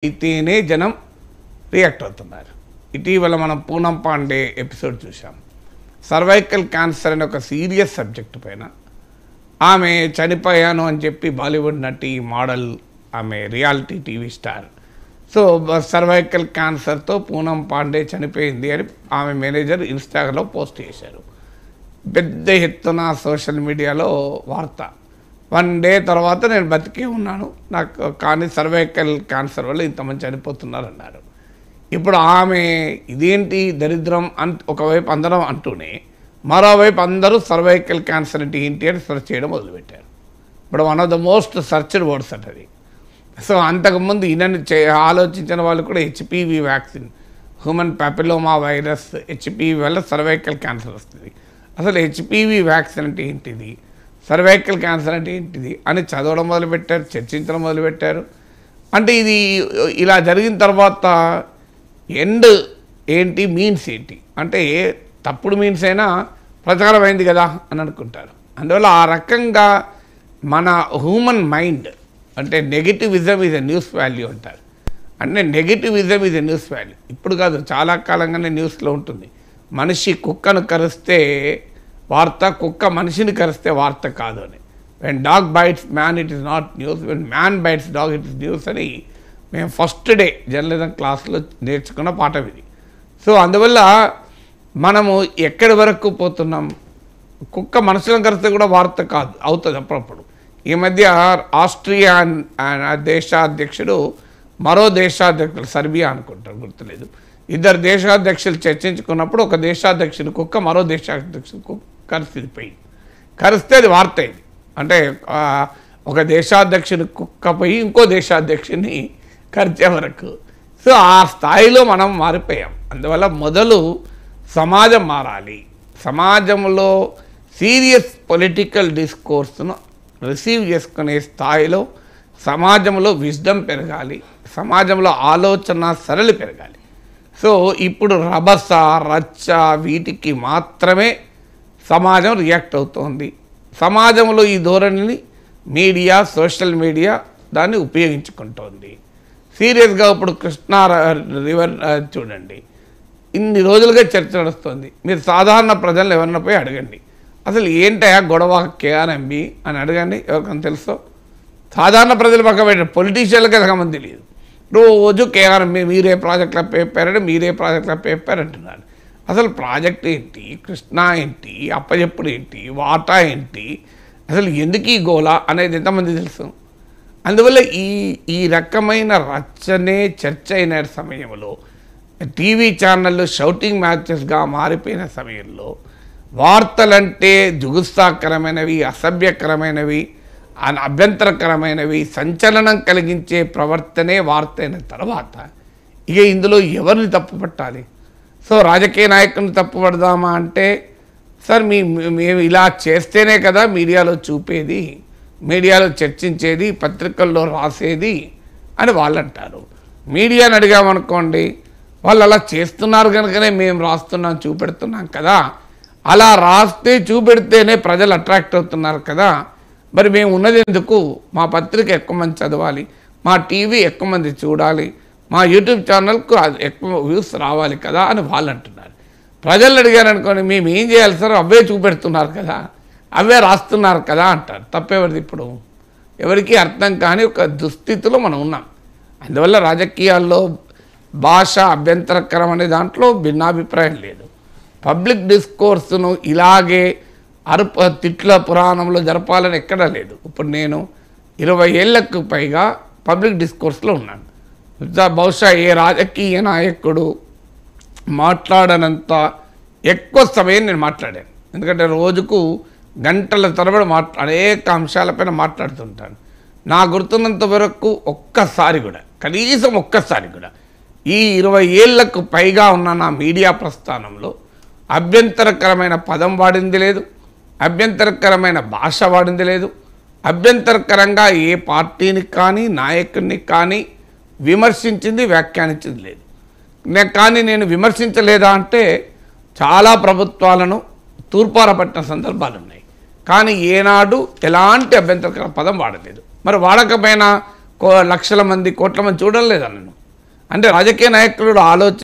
అయితేనే జనం రియాక్ట్ అవుతున్నారు. ఇటీవల మనం పూనం పాండే ఎపిసోడ్ చూసాం. సర్వైకల్ క్యాన్సర్ అనే ఒక సీరియస్ సబ్జెక్ట్ పైన ఆమె చనిపోయాను అని చెప్పి బాలీవుడ్ నటి, మోడల్, ఆమె reality TV star. So cervical క్యాన్సర్తో పూనం పాండే చనిపోయింది అని ఆమె మేనేజర్ ఇన్స్టాగ్రామ్లో పోస్ట్ చేశారు. పెద్ద ఎత్తున సోషల్ మీడియాలో వార్త. 1 డే తర్వాత నేను బతికే ఉన్నాను, నాకు కానీ సర్వైకల్ క్యాన్సర్ వల్ల ఇంతమంది చనిపోతున్నారు అన్నారు. ఇప్పుడు ఆమె ఇదేంటి దరిద్రం ఒకవైపు అందరం అంటూనే మరోవైపు అందరూ సర్వైకల్ క్యాన్సర్ అంటే ఏంటి అని సెర్చ్ చేయడం మొదలుపెట్టారు. ఇప్పుడు one of the most searched words అంటది. సో అంతకుముందు ఈయనని ఆలోచించిన వాళ్ళు కూడా HPV vaccine, human papilloma virus, HPV వల్ల సర్వైకల్ క్యాన్సర్ వస్తుంది. అసలు హెచ్పివి వ్యాక్సిన్ అంటే ఏంటిది, సర్వైకల్ క్యాన్సర్ అంటే ఏంటిది అని చదవడం మొదలుపెట్టారు, చర్చించడం మొదలుపెట్టారు. అంటే ఇది ఇలా జరిగిన తర్వాత ఎండ్ ఏంటి, మీన్స్ ఏంటి అంటే తప్పుడు మీన్స్ అయినా ప్రచారం అయింది కదా అని అనుకుంటారు. అందువల్ల ఆ రకంగా మన హ్యూమన్ మైండ్ అంటే negativism is a news value అంటారు. అంటే negativism is a news value. ఇప్పుడు కాదు, చాలా కాలంగానే న్యూస్లో ఉంటుంది. మనిషి కుక్కను కరిస్తే వార్త, కుక్క మనిషిని కరిస్తే వార్త కాదు అని. When dog bites man it is not news, when man bites dog it is news అని మేము ఫస్ట్ డే జర్నలిజం క్లాస్లో నేర్చుకున్న పాఠం ఇది. సో అందువల్ల మనము ఎక్కడి వరకు పోతున్నాం, కుక్క మనుషులను కరిస్తే కూడా వార్త కాదు అవుతుంది అప్పుడప్పుడు. ఈ మధ్య ఆస్ట్రియా దేశాధ్యక్షుడు మరో దేశాధ్యక్షుడు, సర్బియా అనుకుంటారు, గుర్తులేదు, 2 దేశాధ్యక్షులు చర్చించుకున్నప్పుడు ఒక దేశాధ్యక్షుడు కుక్క మరో దేశాధ్యక్షుడు కుక్క కరిస్తే అది వార్త అయింది. అంటే ఒక దేశాధ్యక్షుని కుక్క పోయి ఇంకో దేశాధ్యక్షుని కరిచే వరకు. సో ఆ స్థాయిలో మనం మారిపోయాం. అందువల్ల మొదలు సమాజం మారాలి. సమాజంలో సీరియస్ పొలిటికల్ డిస్కోర్స్ను రిసీవ్ చేసుకునే స్థాయిలో సమాజంలో విజ్డమ్ పెరగాలి, సమాజంలో ఆలోచన సరళి పెరగాలి. సో ఇప్పుడు రభస, రచ్చ వీటికి మాత్రమే సమాజం రియాక్ట్ అవుతోంది. సమాజంలో ఈ ధోరణిని మీడియా, సోషల్ మీడియా దాన్ని ఉపయోగించుకుంటోంది. సీరియస్గా ఇప్పుడు కృష్ణా రివర్ చూడండి, ఇన్ని రోజులుగా చర్చ నడుస్తుంది. మీరు సాధారణ ప్రజలను ఎవరిన పోయి అడగండి, అసలు ఏంటయా గొడవ కేఆర్ఎంబి అని అడగండి, ఎవరికైనా తెలుసో. సాధారణ ప్రజలు పక్క పెట్టారు, పొలిటీషియన్లకి ఎంతమంది తెలియదు. రోజు కేఆర్ఎంబి మీరే ప్రాజెక్టులో పేపారంటే మీరే ప్రాజెక్టులో పేపారంటున్నారు. అసలు ప్రాజెక్ట్ ఏంటి, కృష్ణా ఏంటి, అప్పచెప్పుడు ఏంటి, వాటా ఏంటి, అసలు ఎందుకు ఈ గోల అనేది ఎంతమంది తెలుసు. అందువల్ల ఈ రకమైన రచ్చనే చర్చ అయిన సమయంలో, టీవీ ఛానళ్ళు షౌటింగ్ మ్యాచెస్గా మారిపోయిన సమయంలో వార్తలంటే జుగుత్సాకరమైనవి, అసభ్యకరమైనవి, అభ్యంతరకరమైనవి, సంచలనం కలిగించే ప్రవర్తనే వార్త అయిన తర్వాత ఇక ఇందులో ఎవరిని తప్పుపట్టాలి? సో రాజకీయ నాయకుని తప్పుపడదామా అంటే, సార్ మేము ఇలా చేస్తేనే కదా మీడియాలో చూపేది, మీడియాలో చర్చించేది, పత్రికల్లో రాసేది అని వాళ్ళు అంటారు. మీడియాని అడిగామనుకోండి, వాళ్ళు అలా చేస్తున్నారు కనుకనే మేము రాస్తున్నాం, చూపెడుతున్నాం కదా, అలా రాస్తే చూపెడితేనే ప్రజలు అట్రాక్ట్ అవుతున్నారు కదా, మరి మేము ఉన్నది ఎందుకు, మా పత్రిక ఎక్కువ మంది చదవాలి, మా టీవీ ఎక్కువ మంది చూడాలి, మా యూట్యూబ్ ఛానల్కు ఎక్కువ వ్యూస్ రావాలి కదా అని వాళ్ళు అంటున్నారు. ప్రజలు అడిగారనుకోండి, మేము ఏం చేయాలి సార్, అవే చూపెడుతున్నారు కదా, అవే రాస్తున్నారు కదా అంటారు. తప్పేవరిది? ఇప్పుడు ఎవరికి అర్థం కాని ఒక దుస్థితిలో మనం ఉన్నాం. అందువల్ల రాజకీయాల్లో భాష అభ్యంతరకరం అనే దాంట్లో భిన్నాభిప్రాయం లేదు. పబ్లిక్ డిస్కోర్స్ను ఇలాగే తిట్ల పురాణంలో జరపాలని ఎక్కడా లేదు. ఇప్పుడు నేను 20 ఏళ్లకు పైగా పబ్లిక్ డిస్కోర్స్లో ఉన్నాను. బహుశా ఏ రాజకీయ నాయకుడు మాట్లాడనంత ఎక్కువ సమయం నేను మాట్లాడాను. ఎందుకంటే రోజుకు గంటల తరబడి అనేక అంశాలపైన మాట్లాడుతుంటాను. నా గుర్తున్నంత వరకు ఒక్కసారి కూడా, కనీసం ఒక్కసారి కూడా ఈ 20 ఏళ్లకు పైగా ఉన్న నా మీడియా ప్రస్థానంలో అభ్యంతరకరమైన పదం వాడింది లేదు, అభ్యంతరకరమైన భాష వాడింది లేదు, అభ్యంతరకరంగా ఏ పార్టీని కానీ నాయకుడిని కానీ విమర్శించింది, వ్యాఖ్యానించింది లేదు. కానీ నేను విమర్శించలేదా అంటే చాలా ప్రభుత్వాలను తూర్పారపట్టిన సందర్భాలు ఉన్నాయి, కానీ ఏనాడు ఎలాంటి అభ్యంతరకర పదం వాడలేదు. మరి వాడకపోయినా లక్షల మంది కోట్ల మంది చూడలేదా నేను? అంటే రాజకీయ నాయకుడు ఆలోచన